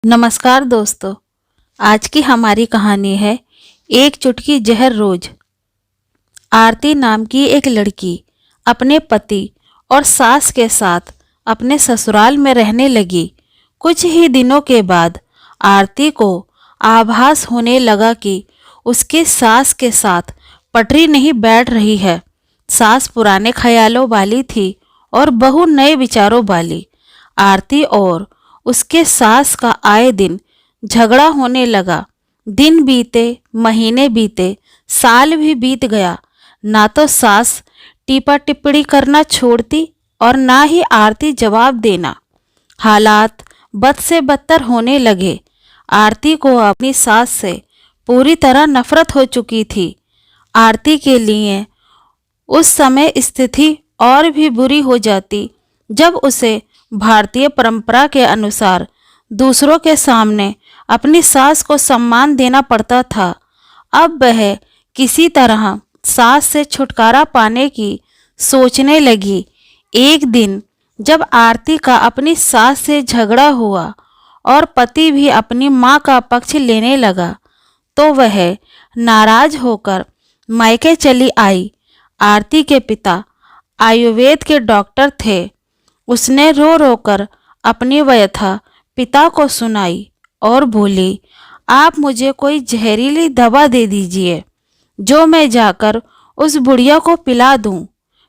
नमस्कार दोस्तों। आज की हमारी कहानी है एक चुटकी जहर रोज। आरती नाम की एक लड़की अपने पति और सास के साथ अपने ससुराल में रहने लगी। कुछ ही दिनों के बाद आरती को आभास होने लगा कि उसके सास के साथ पटरी नहीं बैठ रही है। सास पुराने ख्यालों वाली थी और बहू नए विचारों वाली। आरती और उसके सास का आए दिन झगड़ा होने लगा। दिन बीते, महीने बीते, साल भी बीत गया। ना तो सास टीपा टिप्पणी करना छोड़ती और ना ही आरती जवाब देना। हालात बद से बदतर होने लगे। आरती को अपनी सास से पूरी तरह नफरत हो चुकी थी। आरती के लिए उस समय स्थिति और भी बुरी हो जाती जब उसे भारतीय परंपरा के अनुसार दूसरों के सामने अपनी सास को सम्मान देना पड़ता था। अब वह किसी तरह सास से छुटकारा पाने की सोचने लगी। एक दिन जब आरती का अपनी सास से झगड़ा हुआ और पति भी अपनी माँ का पक्ष लेने लगा तो वह नाराज होकर मायके चली आई। आरती के पिता आयुर्वेद के डॉक्टर थे। उसने रो रो कर अपनी व्यथा पिता को सुनाई और बोली, आप मुझे कोई जहरीली दवा दे दीजिए जो मैं जाकर उस बुढ़िया को पिला दूं,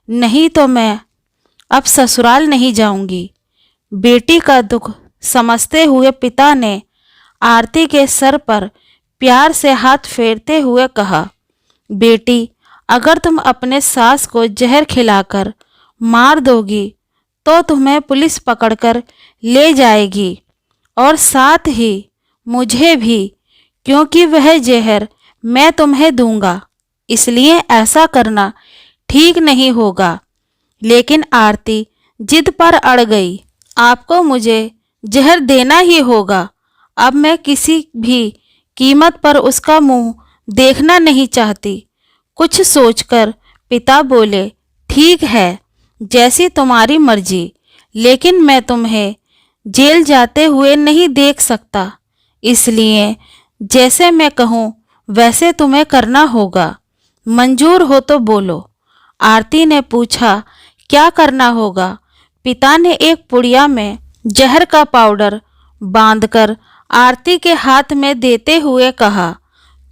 नहीं तो मैं अब ससुराल नहीं जाऊंगी। बेटी का दुख समझते हुए पिता ने आरती के सर पर प्यार से हाथ फेरते हुए कहा, बेटी, अगर तुम अपने सास को जहर खिलाकर मार दोगी तो तुम्हें पुलिस पकड़कर ले जाएगी और साथ ही मुझे भी, क्योंकि वह जहर मैं तुम्हें दूंगा, इसलिए ऐसा करना ठीक नहीं होगा। लेकिन आरती जिद पर अड़ गई। आपको मुझे जहर देना ही होगा। अब मैं किसी भी कीमत पर उसका मुंह देखना नहीं चाहती। कुछ सोचकर पिता बोले, ठीक है, जैसी तुम्हारी मर्जी, लेकिन मैं तुम्हें जेल जाते हुए नहीं देख सकता, इसलिए जैसे मैं कहूँ वैसे तुम्हें करना होगा। मंजूर हो तो बोलो। आरती ने पूछा, क्या करना होगा? पिता ने एक पुड़िया में जहर का पाउडर बांधकर आरती के हाथ में देते हुए कहा,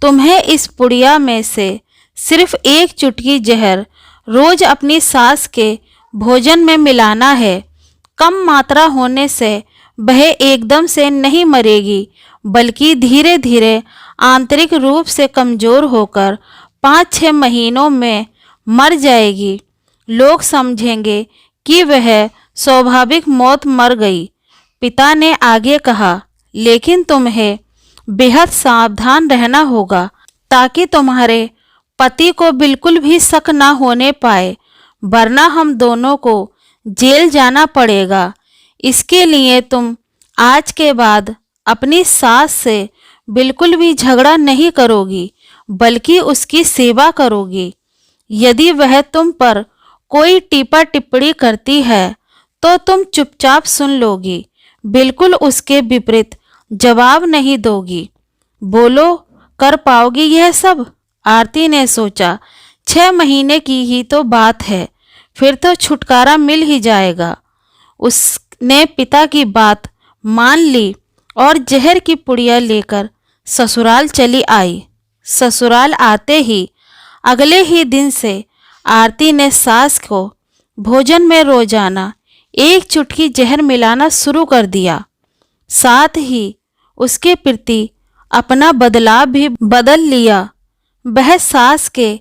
तुम्हें इस पुड़िया में से सिर्फ एक चुटकी जहर रोज अपनी सास के भोजन में मिलाना है। कम मात्रा होने से वह एकदम से नहीं मरेगी, बल्कि धीरे धीरे आंतरिक रूप से कमजोर होकर 5-6 महीनों में मर जाएगी। लोग समझेंगे कि वह स्वाभाविक मौत मर गई। पिता ने आगे कहा, लेकिन तुम्हें बेहद सावधान रहना होगा ताकि तुम्हारे पति को बिल्कुल भी शक ना होने पाए, वरना हम दोनों को जेल जाना पड़ेगा। इसके लिए तुम आज के बाद अपनी सास से बिल्कुल भी झगड़ा नहीं करोगी, बल्कि उसकी सेवा करोगी। यदि वह तुम पर कोई टीपा टिप्पणी करती है तो तुम चुपचाप सुन लोगी, बिल्कुल उसके विपरीत जवाब नहीं दोगी। बोलो, कर पाओगी यह सब? आरती ने सोचा, 6 महीने की ही तो बात है, फिर तो छुटकारा मिल ही जाएगा। उसने पिता की बात मान ली और जहर की पुड़िया लेकर ससुराल चली आई। ससुराल आते ही अगले ही दिन से आरती ने सास को भोजन में रोजाना एक चुटकी जहर मिलाना शुरू कर दिया। साथ ही उसके प्रति अपना बदलाव भी बदल लिया। वह सास के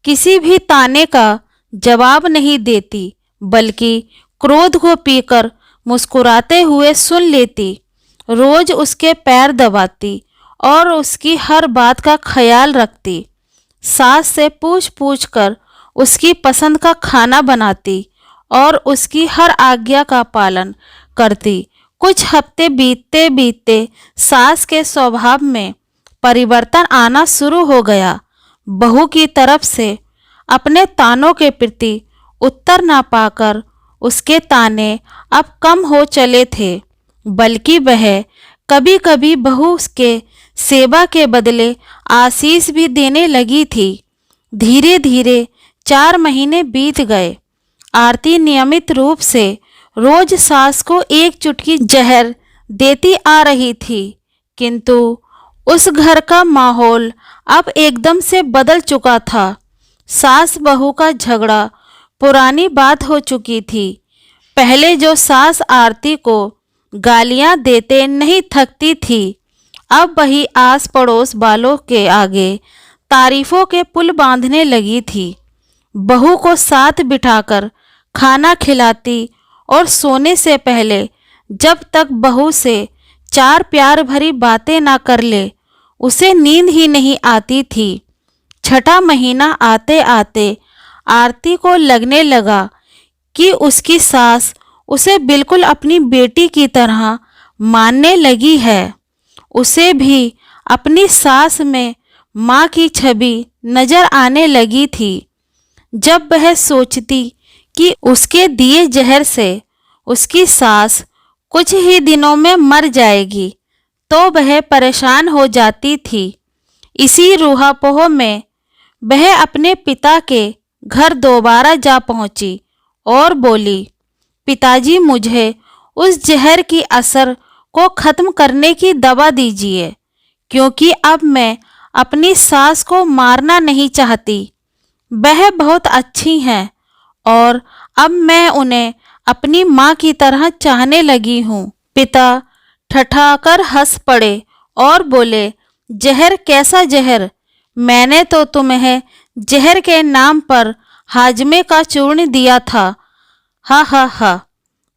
किसी भी ताने का जवाब नहीं देती, बल्कि क्रोध को पीकर मुस्कुराते हुए सुन लेती। रोज उसके पैर दबाती और उसकी हर बात का ख्याल रखती। सास से पूछ पूछ कर उसकी पसंद का खाना बनाती और उसकी हर आज्ञा का पालन करती। कुछ हफ्ते बीतते बीतते सास के स्वभाव में परिवर्तन आना शुरू हो गया। बहू की तरफ से अपने तानों के प्रति उत्तर ना पाकर उसके ताने अब कम हो चले थे, बल्कि वह कभी कभी बहू के सेवा के बदले आशीष भी देने लगी थी। धीरे धीरे 4 महीने बीत गए। आरती नियमित रूप से रोज सास को एक चुटकी जहर देती आ रही थी, किंतु उस घर का माहौल अब एकदम से बदल चुका था। सास बहू का झगड़ा पुरानी बात हो चुकी थी। पहले जो सास आरती को गालियां देते नहीं थकती थी, अब वही आस पड़ोस वालों के आगे तारीफों के पुल बांधने लगी थी। बहू को साथ बिठाकर खाना खिलाती और सोने से पहले जब तक बहू से 4 प्यार भरी बातें ना कर ले, उसे नींद ही नहीं आती थी। 6ठा महीना आते आते आरती को लगने लगा कि उसकी सास उसे बिल्कुल अपनी बेटी की तरह मानने लगी है। उसे भी अपनी सास में माँ की छवि नजर आने लगी थी। जब वह सोचती कि उसके दिए जहर से उसकी सास कुछ ही दिनों में मर जाएगी, तो वह परेशान हो जाती थी। इसी रूहापोह में वह अपने पिता के घर दोबारा जा पहुंची और बोली, पिताजी, मुझे उस जहर की असर को ख़त्म करने की दवा दीजिए, क्योंकि अब मैं अपनी सास को मारना नहीं चाहती। वह बहुत अच्छी हैं और अब मैं उन्हें अपनी माँ की तरह चाहने लगी हूँ। पिता ठठाकर हंस पड़े और बोले, जहर? कैसा जहर? मैंने तो तुम्हें जहर के नाम पर हाजमे का चूर्ण दिया था। हा हा हा।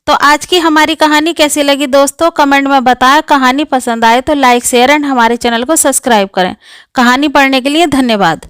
तो आज की हमारी कहानी कैसी लगी दोस्तों, कमेंट में बताएं। कहानी पसंद आए तो लाइक, शेयर एंड हमारे चैनल को सब्सक्राइब करें। कहानी पढ़ने के लिए धन्यवाद।